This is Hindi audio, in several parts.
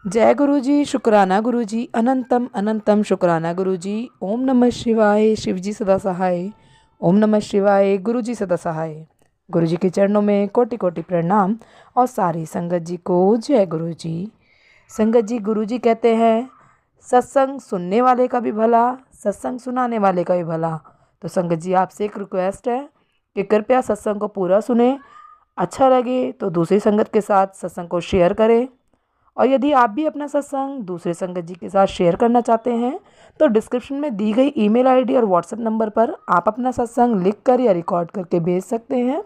जय गुरु जी, शुक्राना गुरु जी, अनंतम अनंतम शुक्राना गुरु जी। ओम नमः शिवाय, शिव जी सदा सहाय। ओम नमः शिवाय, गुरु जी सदा सहाय। गुरु जी के चरणों में कोटि कोटि प्रणाम और सारी संगत जी को जय गुरु जी। संगत जी, गुरु जी कहते हैं सत्संग सुनने वाले का भी भला, सत्संग सुनाने वाले का भी भला। तो संगत जी, आपसे एक रिक्वेस्ट है कि कृपया सत्संग को पूरा सुने। अच्छा लगे तो दूसरी संगत के साथ सत्संग को शेयर करें। और यदि आप भी अपना सत्संग दूसरे संगत जी के साथ शेयर करना चाहते हैं तो डिस्क्रिप्शन में दी गई ईमेल आईडी और व्हाट्सएप नंबर पर आप अपना सत्संग लिख कर या रिकॉर्ड करके भेज सकते हैं।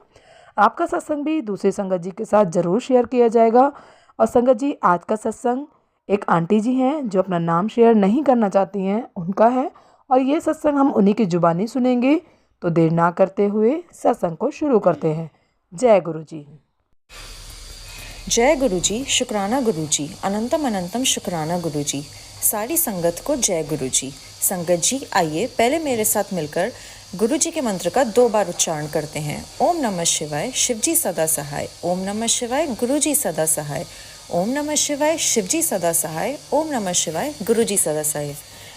आपका सत्संग भी दूसरे संगत जी के साथ ज़रूर शेयर किया जाएगा। और संगत जी, आज का सत्संग एक आंटी जी हैं जो अपना नाम शेयर नहीं करना चाहती हैं, उनका है। और ये सत्संग हम उन्हीं की जुबानी सुनेंगे। तो देर ना करते हुए सत्संग को शुरू करते हैं। जय गुरु जी। जय गुरु जी, शुक्राना गुरु जी, अनंतम अनंतम शुक्राना गुरु जी। सारी संगत को जय गुरु जी। संगत जी, आइए पहले मेरे साथ मिलकर गुरु जी के मंत्र का 2 बार उच्चारण करते हैं। ओम नमः शिवाय, शिव जी सदा सहाय। ओम नमः शिवाय, गुरु जी सदा सहाय। ओम नमः शिवाय, शिव जी सदा सहाय। ओम नमः शिवाय, गुरु जी सदा सहाय।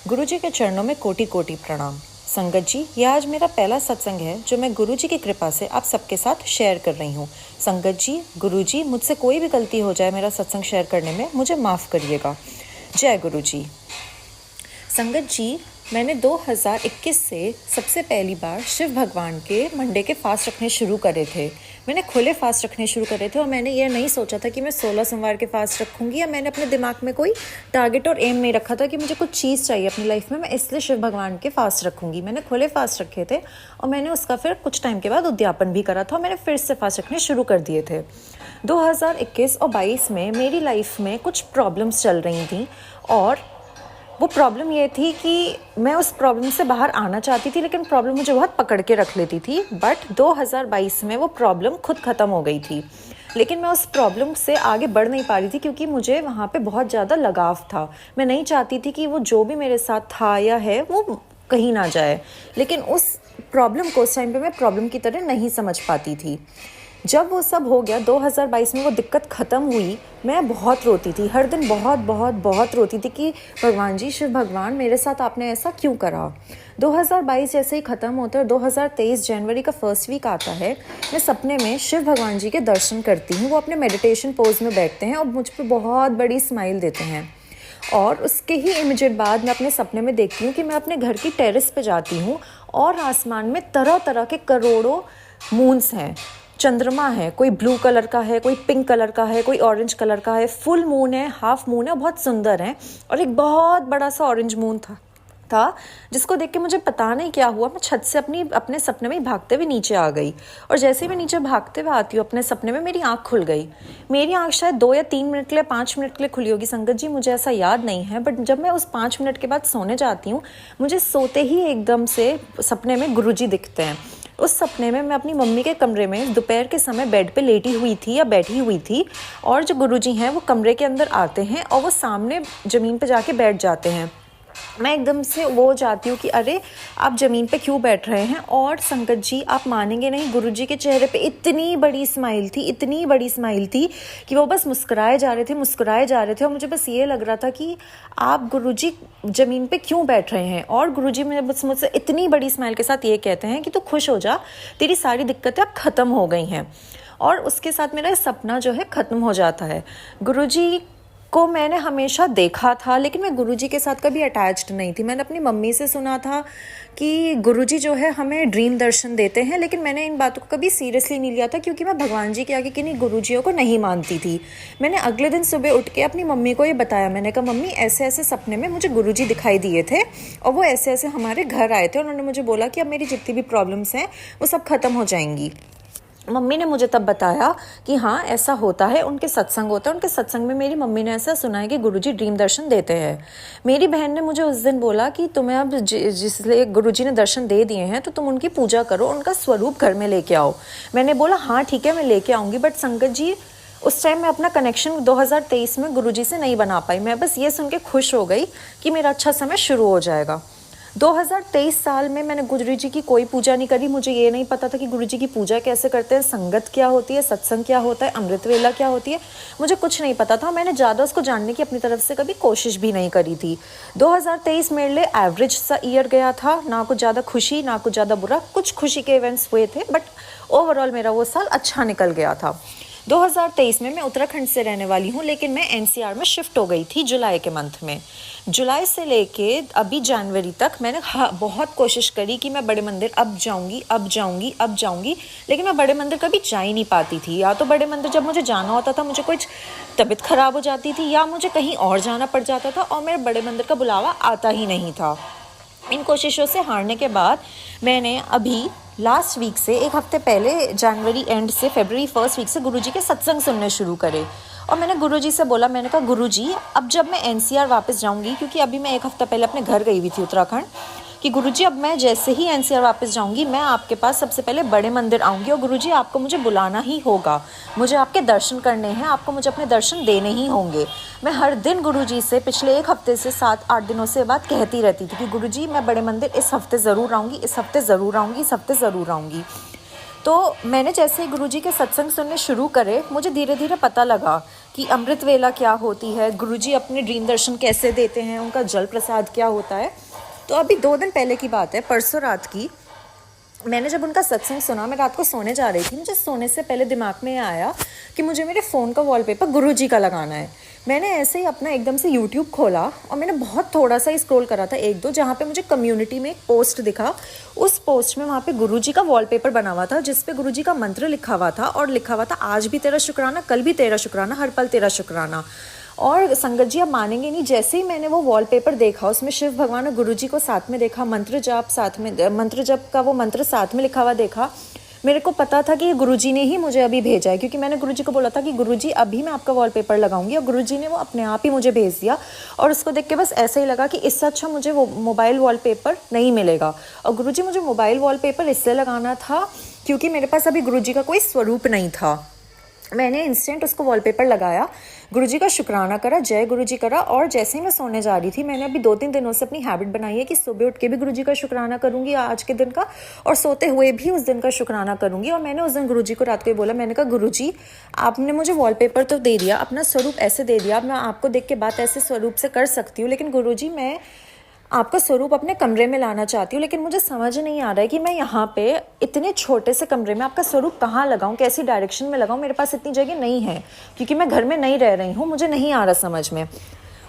गुरु जी के चरणों में कोटि कोटि प्रणाम। संगत जी, यह आज मेरा पहला सत्संग है जो मैं गुरु जी की कृपा से आप सबके साथ शेयर कर रही हूँ। संगत जी, गुरु जी, मुझसे कोई भी गलती हो जाए मेरा सत्संग शेयर करने में, मुझे माफ़ करिएगा। जय गुरु जी। संगत जी, मैंने 2021 से सबसे पहली बार शिव भगवान के मंडे के फास्ट रखने शुरू करे थे। मैंने खुले फास्ट रखने शुरू करे थे और मैंने ये नहीं सोचा था कि मैं 16 सोमवार के फास्ट रखूँगी, या मैंने अपने दिमाग में कोई टारगेट और एम नहीं रखा था कि मुझे कुछ चीज़ चाहिए अपनी लाइफ में, मैं इसलिए शिव भगवान के फास्ट रखूँगी। मैंने खुले फास्ट रखे थे और मैंने उसका फिर कुछ टाइम के बाद उद्यापन भी करा था और मैंने फिर से फास्ट रखने शुरू कर दिए थे। 2021 और 22 में मेरी लाइफ में कुछ प्रॉब्लम्स चल रही थी और वो प्रॉब्लम ये थी कि मैं उस प्रॉब्लम से बाहर आना चाहती थी, लेकिन प्रॉब्लम मुझे बहुत पकड़ के रख लेती थी। बट 2022 में वो प्रॉब्लम खुद ख़त्म हो गई थी, लेकिन मैं उस प्रॉब्लम से आगे बढ़ नहीं पा रही थी क्योंकि मुझे वहाँ पे बहुत ज़्यादा लगाव था। मैं नहीं चाहती थी कि वो जो भी मेरे साथ था या है वो कहीं ना जाए, लेकिन उस प्रॉब्लम को उस टाइम पे मैं प्रॉब्लम की तरह नहीं समझ पाती थी। जब वो सब हो गया 2022 में, वो दिक्कत ख़त्म हुई, मैं बहुत रोती थी। हर दिन बहुत बहुत बहुत रोती थी कि भगवान जी, शिव भगवान, मेरे साथ आपने ऐसा क्यों करा। 2022 जैसे ही ख़त्म होता है, 2023 जनवरी का फर्स्ट वीक आता है, मैं सपने में शिव भगवान जी के दर्शन करती हूँ। वो अपने मेडिटेशन पोज में बैठते हैं और मुझ पर बहुत बड़ी स्माइल देते हैं। और उसके ही इमीडिएट बाद मैं अपने सपने में देखती हूँ कि मैं अपने घर की टेरेस पे जाती हूँ और आसमान में तरह तरह के करोड़ों मून्स हैं, चंद्रमा है। कोई ब्लू कलर का है, कोई पिंक कलर का है, कोई ऑरेंज कलर का है, फुल मून है, हाफ मून है, बहुत सुंदर है। और एक बहुत बड़ा सा ऑरेंज मून था जिसको देख के मुझे पता नहीं क्या हुआ, मैं छत से अपने सपने में भागते हुए नीचे आ गई। और जैसे ही मैं नीचे भागते हुए आती हूँ अपने सपने में, मेरी आँख खुल गई। मेरी आँख शायद 2 या 3 मिनट के लिए, 5 मिनट के लिए खुली होगी संगत जी, मुझे ऐसा याद नहीं है। बट जब मैं उस 5 मिनट के बाद सोने जाती हूँ, मुझे सोते ही एकदम से सपने में गुरुजी दिखते हैं। उस सपने में मैं अपनी मम्मी के कमरे में दोपहर के समय बेड पे लेटी हुई थी या बैठी हुई थी, और जो गुरुजी हैं वो कमरे के अंदर आते हैं और वो सामने ज़मीन पे जाके बैठ जाते हैं। मैं एकदम से वो हो जाती हूँ कि अरे आप ज़मीन पे क्यों बैठ रहे हैं। और संगत जी, आप मानेंगे नहीं, गुरुजी के चेहरे पे इतनी बड़ी स्माइल थी, इतनी बड़ी स्माइल थी कि वो बस मुस्कुराए जा रहे थे, मुस्कुराए जा रहे थे। और मुझे बस ये लग रहा था कि आप गुरुजी ज़मीन पे क्यों बैठ रहे हैं। और गुरुजी मुझसे इतनी बड़ी स्माइल के साथ ये कहते हैं कि तू खुश हो जा, तेरी सारी दिक्कतें अब ख़त्म हो गई हैं। और उसके साथ मेरा सपना जो है ख़त्म हो जाता है। गुरुजी को मैंने हमेशा देखा था, लेकिन मैं गुरुजी के साथ कभी अटैच्ड नहीं थी। मैंने अपनी मम्मी से सुना था कि गुरुजी जो है हमें ड्रीम दर्शन देते हैं, लेकिन मैंने इन बातों को कभी सीरियसली नहीं लिया था क्योंकि मैं भगवान जी के आगे किन्हीं गुरुजियों को नहीं मानती थी। मैंने अगले दिन सुबह उठ के अपनी मम्मी को ये बताया। मैंने कहा, मम्मी, ऐसे ऐसे सपने में मुझे गुरुजी दिखाई दिए थे और वो ऐसे ऐसे हमारे घर आए थे। उन्होंने मुझे बोला कि अब मेरी जितनी भी प्रॉब्लम्स हैं वो सब ख़त्म हो जाएंगी। मम्मी ने मुझे तब बताया कि हाँ, ऐसा होता है, उनके सत्संग होता है। उनके सत्संग में मेरी मम्मी ने ऐसा सुना है कि गुरुजी ड्रीम दर्शन देते हैं। मेरी बहन ने मुझे उस दिन बोला कि तुम्हें अब जिसलिए गुरुजी ने दर्शन दे दिए हैं तो तुम उनकी पूजा करो, उनका स्वरूप घर में लेके आओ। मैंने बोला हाँ ठीक है, मैं लेके आऊँगी। बट संगत जी, उस टाइम मैं अपना कनेक्शन 2023 में गुरुजी से नहीं बना पाई। मैं बस ये सुन के खुश हो गई कि मेरा अच्छा समय शुरू हो जाएगा। 2023 साल में मैंने गुरु जी की कोई पूजा नहीं करी। मुझे ये नहीं पता था कि गुरु जी की पूजा कैसे करते हैं, संगत क्या होती है, सत्संग क्या होता है, अमृत वेला क्या होती है, मुझे कुछ नहीं पता था। मैंने ज़्यादा उसको जानने की अपनी तरफ से कभी कोशिश भी नहीं करी थी। 2023 मेरे लिए एवरेज सा ईयर गया था, ना कुछ ज़्यादा खुशी ना कुछ ज़्यादा बुरा। कुछ खुशी के इवेंट्स हुए थे बट ओवरऑल मेरा वो साल अच्छा निकल गया था। 2023 में मैं उत्तराखंड से रहने वाली हूँ, लेकिन मैं एनसीआर में शिफ्ट हो गई थी जुलाई के मंथ में। जुलाई से लेके अभी जनवरी तक मैंने बहुत कोशिश करी कि मैं बड़े मंदिर अब जाऊंगी अब जाऊंगी अब जाऊंगी, लेकिन मैं बड़े मंदिर कभी जा ही नहीं पाती थी। या तो बड़े मंदिर जब मुझे जाना होता था मुझे कुछ तबीयत खराब हो जाती थी, या मुझे कहीं और जाना पड़ जाता था और मेरे बड़े मंदिर का बुलावा आता ही नहीं था। इन कोशिशों से हारने के बाद मैंने अभी लास्ट वीक से, एक हफ्ते पहले, जनवरी एंड से फरवरी फर्स्ट वीक से गुरुजी के सत्संग सुनने शुरू करे। और मैंने गुरुजी से बोला, मैंने कहा गुरुजी अब जब मैं एनसीआर वापस जाऊंगी, क्योंकि अभी मैं एक हफ्ता पहले अपने घर गई हुई थी उत्तराखंड, कि गुरुजी अब मैं जैसे ही एनसीआर वापस जाऊंगी मैं आपके पास सबसे पहले बड़े मंदिर आऊंगी और गुरुजी आपको मुझे बुलाना ही होगा, मुझे आपके दर्शन करने हैं, आपको मुझे अपने दर्शन देने ही होंगे। मैं हर दिन गुरुजी से पिछले एक हफ्ते से 7-8 दिनों से बात कहती रहती थी कि गुरुजी मैं बड़े मंदिर इस हफ्ते ज़रूर आऊँगी, इस हफ्ते ज़रूर आऊँगी, इस हफ्ते ज़रूर आऊँगी। तो मैंने जैसे ही गुरुजी के सत्संग सुनने शुरू करे, मुझे धीरे धीरे पता लगा कि अमृत वेला क्या होती है, गुरुजी अपने ड्रीम दर्शन कैसे देते हैं, उनका जल प्रसाद क्या होता है। तो अभी 2 दिन पहले की बात है, परसों रात की, मैंने जब उनका सत्संग सुना, मैं रात को सोने जा रही थी, मुझे सोने से पहले दिमाग में आया कि मुझे मेरे फ़ोन का वॉलपेपर गुरुजी का लगाना है। मैंने ऐसे ही अपना एकदम से यूट्यूब खोला और मैंने बहुत थोड़ा सा ही स्क्रॉल करा था, 1-2, जहाँ पे मुझे कम्युनिटी में एक पोस्ट दिखा। उस पोस्ट में वहाँ पे गुरुजी का वॉलपेपर बना हुआ था, जिस पे गुरुजी का मंत्र लिखा हुआ था और लिखा हुआ था, आज भी तेरा शुक्राना, कल भी तेरा शुक्राना, हर पल तेरा शुक्राना। और संगत जी, आप मानेंगे नहीं, जैसे ही मैंने वो वॉलपेपर देखा, उसमें शिव भगवान और गुरुजी को साथ में देखा, मंत्र जप का वो मंत्र साथ में लिखा हुआ देखा, मेरे को पता था कि ये गुरुजी ने ही मुझे अभी भेजा है, क्योंकि मैंने गुरुजी को बोला था कि गुरुजी अभी मैं आपका वॉलपेपर लगाऊंगी, और गुरुजी ने वो अपने आप ही मुझे भेज दिया। और उसको देख के बस ऐसा ही लगा कि इससे अच्छा मुझे वो मोबाइल वॉलपेपर नहीं मिलेगा। और गुरुजी, मुझे मोबाइल वॉलपेपर इससे लगाना था क्योंकि मेरे पास अभी गुरुजी का कोई स्वरूप नहीं था। मैंने इंस्टेंट उसको वॉलपेपर लगाया, गुरुजी का शुक्राना करा, जय गुरुजी करा, और जैसे ही मैं सोने जा रही थी, मैंने अभी 2-3 दिनों से अपनी हैबिट बनाई है कि सुबह उठ के भी गुरुजी का शुक्राना करूंगी आज के दिन का, और सोते हुए भी उस दिन का शुक्राना करूंगी। और मैंने उस दिन गुरुजी को रात को बोला, मैंने कहा गुरुजी आपने मुझे वॉलपेपर तो दे दिया, अपना स्वरूप ऐसे दे दिया, मैं आपको देख के बात ऐसे स्वरूप से कर सकती हूँ, लेकिन गुरुजी मैं आपका स्वरूप अपने कमरे में लाना चाहती हूँ, लेकिन मुझे समझ नहीं आ रहा है कि मैं यहाँ पे इतने छोटे से कमरे में आपका स्वरूप कहाँ लगाऊँ, कैसी डायरेक्शन में लगाऊँ, मेरे पास इतनी जगह नहीं है, क्योंकि मैं घर में नहीं रह रही हूँ, मुझे नहीं आ रहा समझ में।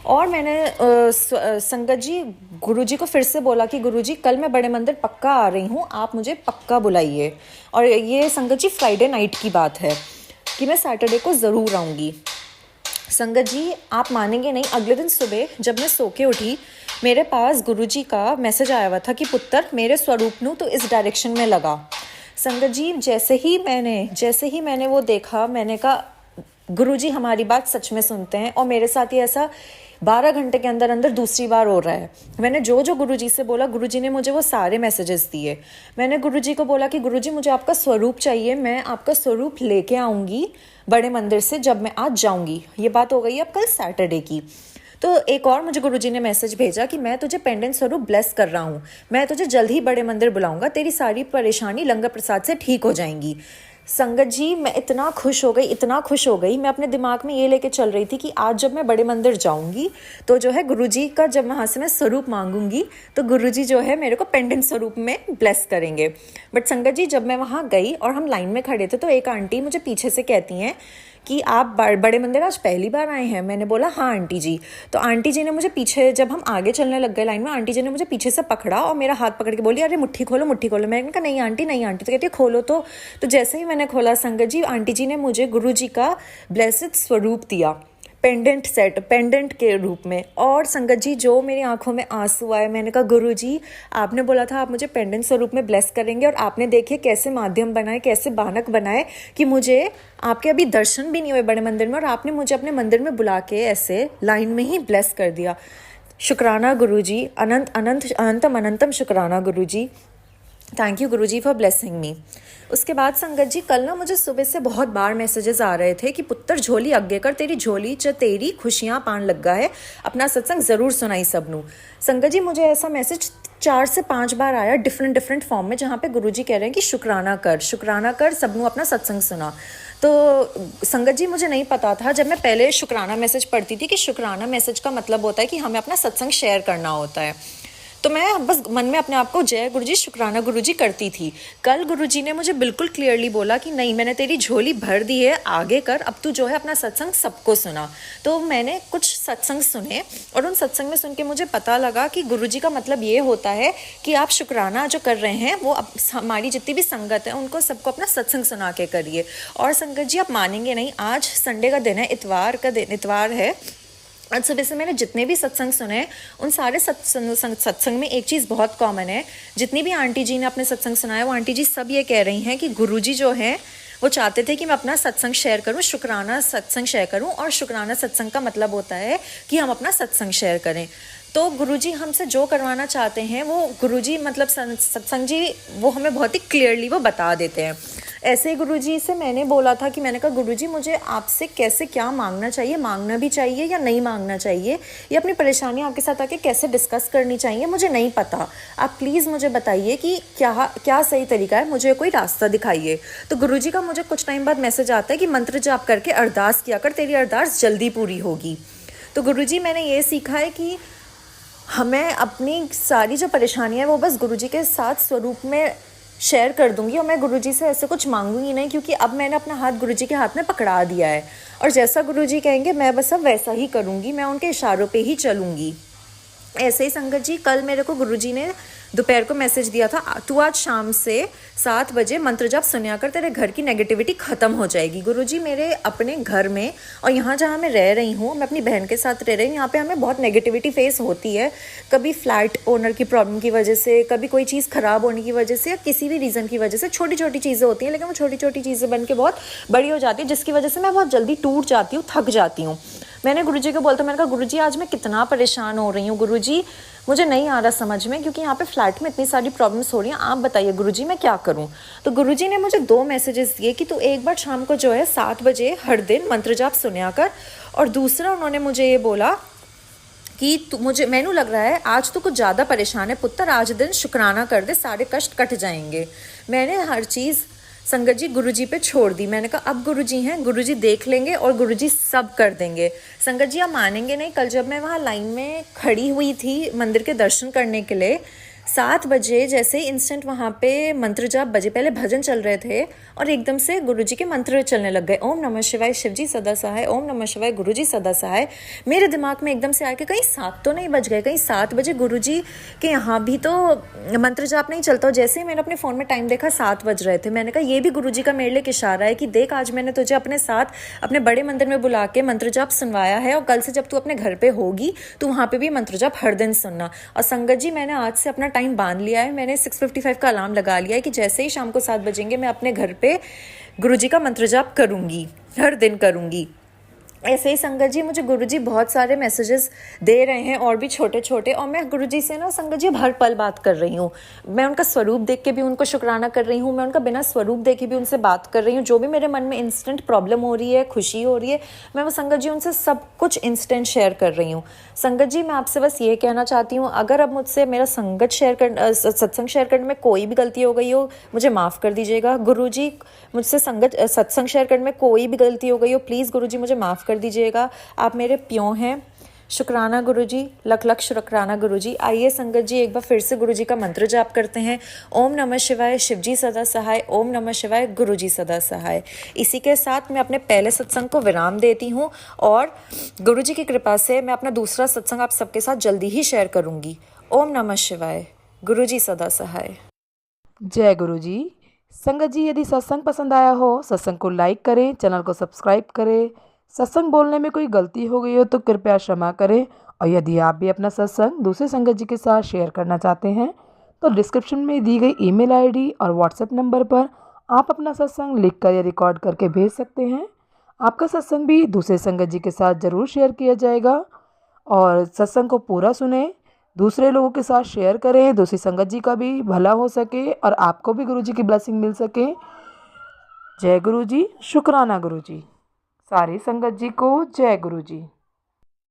और मैंने संगत जी गुरुजी को फिर से बोला कि गुरुजी कल मैं बड़े मंदिर पक्का आ रही हूँ, आप मुझे पक्का बुलाइए। और ये संगत जी फ्राइडे नाइट की बात है कि मैं सैटरडे को ज़रूर आऊँगी। संगत जी, आप मानेंगे नहीं, अगले दिन सुबह जब मैं सो के उठी, मेरे पास गुरुजी का मैसेज आया हुआ था कि पुत्र मेरे स्वरूप नू तो इस डायरेक्शन में लगा। संगत जी, जैसे ही मैंने वो देखा, मैंने कहा गुरुजी हमारी बात सच में सुनते हैं, और मेरे साथ ही ऐसा 12 घंटे के अंदर अंदर दूसरी बार हो रहा है। मैंने जो जो गुरुजी से बोला, गुरुजी ने मुझे वो सारे मैसेजेस दिए। मैंने गुरुजी को बोला कि गुरुजी मुझे आपका स्वरूप चाहिए, मैं आपका स्वरूप लेके आऊँगी बड़े मंदिर से जब मैं आज जाऊँगी। ये बात हो गई अब कल सैटरडे की। तो एक और मुझे गुरुजी ने मैसेज भेजा कि मैं तुझे पेंडेंट स्वरूप ब्लेस कर रहा हूँ, मैं तुझे जल्द ही बड़े मंदिर बुलाऊंगा, तेरी सारी परेशानी लंगर प्रसाद से ठीक हो जाएंगी। संगत जी, मैं इतना खुश हो गई, मैं अपने दिमाग में ये लेके चल रही थी कि आज जब मैं बड़े मंदिर जाऊंगी तो जो है गुरुजी का, जब वहाँ से मैं स्वरूप मांगूंगी तो गुरुजी जो है मेरे को पेंडेंट स्वरूप में ब्लेस करेंगे। बट संगत जी, जब मैं वहाँ गई और हम लाइन में खड़े थे, तो एक आंटी मुझे पीछे से कहती हैं कि आप बड़े मंदिर आज पहली बार आए हैं? मैंने बोला हाँ आंटी जी। तो आंटी जी ने मुझे पीछे, जब हम आगे चलने लग गए लाइन में, आंटी जी ने मुझे पीछे से पकड़ा और मेरा हाथ पकड़ के बोली, अरे मुट्ठी खोलो मुट्ठी खोलो। मैंने कहा नहीं आंटी नहीं आंटी। तो कहती है खोलो। तो जैसे ही मैंने खोला संगत जी, आंटी जी ने मुझे गुरु जी का ब्लेसिड स्वरूप दिया, पेंडेंट सेट, पेंडेंट के रूप में। और संगत जी, जो मेरी आंखों में आंसू आए, मैंने कहा गुरु जी आपने बोला था आप मुझे पेंडेंट स्वरूप में ब्लेस करेंगे, और आपने देखिए कैसे माध्यम बनाए, कैसे बानक बनाए कि मुझे आपके अभी दर्शन भी नहीं हुए बड़े मंदिर में, और आपने मुझे अपने मंदिर में बुला के ऐसे लाइन में ही ब्लेस कर दिया। शुक्राना गुरु जी, अनंतम अनंतम शुक्राना गुरु जी। Thank you Guru ji for blessing me. उसके बाद संगत जी, कल ना मुझे सुबह से बहुत बार मैसेजेस आ रहे थे कि पुत्र झोली अगे कर, तेरी झोली च तेरी खुशियाँ पान लगा है, अपना सत्संग ज़रूर सुनाई सबनू। संगत जी, मुझे ऐसा मैसेज 4 से 5 बार आया डिफरेंट डिफरेंट फॉर्म में, जहाँ पे गुरुजी कह रहे हैं कि शुक्राना कर सबनों अपना सत्संग सुना। तो संगत जी मुझे नहीं पता था, जब मैं पहले शुक्राना मैसेज पढ़ती थी कि शुक्राना मैसेज का मतलब होता है कि हमें अपना सत्संग शेयर करना होता है, तो मैं बस मन में अपने आप को जय गुरुजी शुक्राना गुरुजी करती थी। कल गुरुजी ने मुझे बिल्कुल क्लियरली बोला कि नहीं, मैंने तेरी झोली भर दी है, आगे कर, अब तू जो है अपना सत्संग सबको सुना। तो मैंने कुछ सत्संग सुने और उन सत्संग में सुन के मुझे पता लगा कि गुरुजी का मतलब ये होता है कि आप शुक्राना जो कर रहे हैं वो हमारी जितनी भी संगत है उनको सबको अपना सत्संग सुना के करिए। और संगत जी आप मानेंगे नहीं, आज संडे का दिन है, इतवार है। आज सुबह से मैंने जितने भी सत्संग सुने उन सारे सत्संग में एक चीज़ बहुत कॉमन है। जितनी भी आंटी जी ने अपने सत्संग सुनाया वो आंटी जी सब ये कह रही हैं कि गुरुजी जो है वो चाहते थे कि मैं अपना सत्संग शेयर करूं, शुक्राना सत्संग शेयर करूं। और शुक्राना सत्संग का मतलब होता है कि हम अपना सत्संग शेयर करें। तो गुरुजी हमसे जो करवाना चाहते हैं वो गुरुजी मतलब सत्संग जी वो हमें बहुत ही क्लियरली वो बता देते हैं। ऐसे ही गुरुजी से मैंने बोला था कि मैंने कहा गुरुजी मुझे आपसे कैसे क्या मांगना चाहिए, मांगना भी चाहिए या नहीं मांगना चाहिए, या अपनी परेशानी आपके साथ आके कैसे डिस्कस करनी चाहिए, मुझे नहीं पता। आप प्लीज़ मुझे बताइए कि क्या सही तरीका है, मुझे कोई रास्ता दिखाइए। तो गुरुजी का मुझे कुछ टाइम बाद मैसेज आता है कि मंत्र जाप करके अरदास किया कर, तेरी अरदास जल्दी पूरी होगी। तो गुरुजी मैंने ये सीखा है कि हमें अपनी सारी जो परेशानियाँ हैं वो बस गुरुजी के साथ स्वरूप में शेयर कर दूंगी, और मैं गुरुजी से ऐसे कुछ मांगूंगी नहीं, क्योंकि अब मैंने अपना हाथ गुरुजी के हाथ में पकड़ा दिया है और जैसा गुरुजी कहेंगे मैं बस अब वैसा ही करूंगी, मैं उनके इशारों पे ही चलूंगी। ऐसे ही संगत जी कल मेरे को गुरुजी ने दोपहर को मैसेज दिया था, तू आज शाम से 7 बजे मंत्र जाप सुनिया कर, तेरे घर की नेगेटिविटी ख़त्म हो जाएगी। गुरुजी मेरे अपने घर में और यहाँ जहाँ मैं रह रही हूँ, मैं अपनी बहन के साथ रह रही हूँ, यहाँ पे हमें बहुत नेगेटिविटी फेस होती है। कभी फ्लैट ओनर की प्रॉब्लम की वजह से, कभी कोई चीज़ ख़राब होने की वजह से, या किसी भी रीज़न की वजह से छोटी छोटी चीज़ें होती हैं, लेकिन वो छोटी छोटी चीज़ें बन के बहुत बड़ी हो जाती है, जिसकी वजह से मैं बहुत जल्दी टूट जाती हूँ, थक जाती हूँ। मैंने गुरुजी को बोलता, मैंने कहा गुरुजी आज मैं कितना परेशान हो रही हूँ, गुरुजी मुझे नहीं आ रहा समझ में, क्योंकि यहाँ पे फ्लैट में इतनी सारी प्रॉब्लम्स हो रही हैं, आप बताइए गुरुजी मैं क्या करूँ। तो गुरुजी ने मुझे 2 मैसेजेस दिए कि तू एक बार शाम को जो है 7 बजे हर दिन मंत्र जाप सुनिया कर, और दूसरा उन्होंने मुझे ये बोला कि तू मैनू लग रहा है आज तो कुछ ज़्यादा परेशान है पुत्र, आज दिन शुक्राना कर दे, सारे कष्ट कट जाएंगे। मैंने हर चीज़ संगत जी गुरुजी पे छोड़ दी। मैंने कहा अब गुरुजी हैं, गुरुजी देख लेंगे और गुरुजी सब कर देंगे। संगत जी आप मानेंगे नहीं, कल जब मैं वहाँ लाइन में खड़ी हुई थी मंदिर के दर्शन करने के लिए, 7 बजे जैसे इंस्टेंट वहाँ पे मंत्र जाप बजे, पहले भजन चल रहे थे और एकदम से गुरुजी के मंत्र चलने लग गए, ओम नमः शिवाय शिवजी सदा सहाय, ओम नमः शिवाय गुरुजी सदा सहाय। मेरे दिमाग में एकदम से आके कहीं 7 तो नहीं बज गए, कहीं 7 बजे गुरुजी के यहाँ भी तो मंत्र जाप नहीं चलता। जैसे ही मैंने अपने फ़ोन में टाइम देखा 7 बज रहे थे, मैंने कहा ये भी गुरुजी का मेरे लिए एक इशारा है कि देख आज मैंने तुझे अपने साथ अपने बड़े मंदिर में बुला के मंत्र जाप सुनवाया है, और कल से जब तू अपने घर पे होगी तो वहाँ पे भी मंत्र जाप हर दिन सुनना। और संगत जी मैंने आज से अपना टाइम बांध लिया है, मैंने 6:55 का अलार्म लगा लिया है कि जैसे ही शाम को 7 बजेंगे मैं अपने घर पे गुरुजी का मंत्र जाप करूँगी, हर दिन करूँगी। ऐसे ही संगत जी मुझे गुरुजी बहुत सारे मैसेजेस दे रहे हैं और भी छोटे छोटे, और मैं गुरुजी से ना संगत जी हर पल बात कर रही हूँ। मैं उनका स्वरूप देख के भी उनको शुक्राना कर रही हूँ, मैं उनका बिना स्वरूप देखे भी उनसे बात कर रही हूँ। जो भी मेरे मन में इंस्टेंट प्रॉब्लम हो रही है, खुशी हो रही है, मैं वो संगत जी उनसे सब कुछ इंस्टेंट शेयर कर रही हूँ। संगत जी मैं आपसे बस ये कहना चाहती हूँ, अगर अब मुझसे मेरा सत्संग शेयर करने में कोई भी गलती हो गई हो मुझे माफ़ कर दीजिएगा। गुरुजी मुझसे सत्संग शेयर करने में कोई भी गलती हो गई हो प्लीज़ गुरुजी मुझे माफ़ कर दीजिएगा, आप मेरे प्यों हैं। शुक्राना गुरुजी, लख लख शुक्राना गुरुजी। आइए संगत जी एक बार फिर से गुरुजी का मंत्र जाप करते हैं, ओम नमः शिवाय शिवजी सदा सहाय, ओम नमः शिवाय गुरुजी सदा सहाय। इसी के साथ मैं अपने पहले सत्संग को विराम देती हूँ और गुरुजी की कृपा से मैं अपना दूसरा सत्संग आप सबके साथ जल्दी ही शेयर करूँगी। ओम नमः शिवाय, गुरुजी सदा सहाय। जय गुरुजी। संगत जी यदि सत्संग पसंद आया हो सत्संग को लाइक करें, चैनल को सब्सक्राइब करें। सत्संग बोलने में कोई गलती हो गई हो तो कृपया क्षमा करें, और यदि आप भी अपना सत्संग दूसरे संगत जी के साथ शेयर करना चाहते हैं तो डिस्क्रिप्शन में दी गई ईमेल आईडी और व्हाट्सएप नंबर पर आप अपना सत्संग लिखकर या रिकॉर्ड करके भेज सकते हैं। आपका सत्संग भी दूसरे संगत जी के साथ ज़रूर शेयर किया जाएगा। और सत्संग को पूरा सुने, दूसरे लोगों के साथ शेयर करें, दूसरी संगत जी का भी भला हो सके और आपको भी गुरु जी की ब्लेसिंग मिल सके। जय गुरु जी, शुक्राना गुरु जी। सारी संगत जी को जय गुरु जी।